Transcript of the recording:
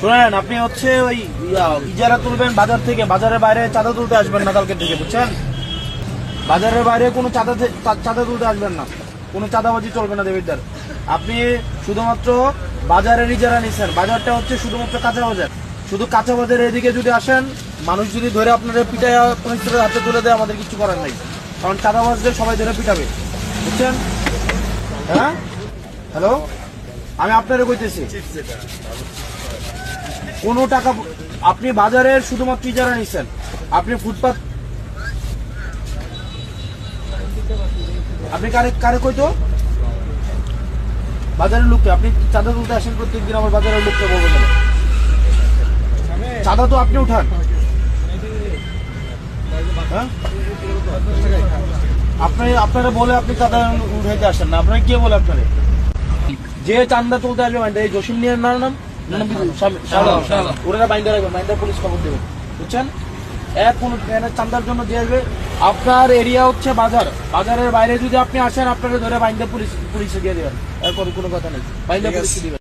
শোনেন, আপনি হচ্ছে ওই ইজারা তুলবেন বাজার থেকে, বাজারের বাইরে চাঁদা তুলতে আসবেন না কালকে থেকে, বুঝছেন? বাজারের বাইরে কোনো চাঁদা তুলতে আসবেন না, কোনো চাঁদাবাজি চলবে না দেবিদ্দার। আপনি শুধুমাত্র বাজারের ইজারা নিচ্ছেন, বাজারটা হচ্ছে শুধুমাত্র কাঁচা বাজার। শুধু কাঁচা বাজারের এদিকে যদি আসেন, মানুষ যদি ধরে আপনাদের পিটায় পুলিশের হাতে তুলে দেয়, আমাদের কিছু করার নাই, কারণ চাঁদাবাজদের সবাই ধরে পিটাবে, বুঝছেন? হ্যাঁ, হ্যালো, আমি আপনারে কইতেছি কোনো টাকা, আপনি বাজারের শুধুমাত্র ইজারা নিচ্ছেন, আপনি ফুটপাত, আপনি কারে কইতো বাজারের লোককে, আপনি চাঁদা তুলতে আসেন প্রত্যেকদিন, আমার বাজারের লোককে বলবো না, চাঁদা তো আপনি উঠান। হ্যাঁ, আপনারা বলে আপনি চাঁদা উঠাইতে আসেন না, আপনারা কে বলে আপনারা? যে চাঁদা তুলতে আসবে মাইন্ডা, এই জসিম নিয়ে নাম ওরা বাইন্দা রাখবেন, বাইন্দা পুলিশ খবর দেবেন, বুঝছেন? কোনো চান্দার জন্য যে আসবে, আপনার এরিয়া হচ্ছে বাজার, বাজারের বাইরে যদি আপনি আসেন, আপনাকে ধরে বাইন্দা পুলিশে দিয়ে দেবেন, এরপর কোনো কথা নেই, বাইন্দা পুলিশে দিবেন।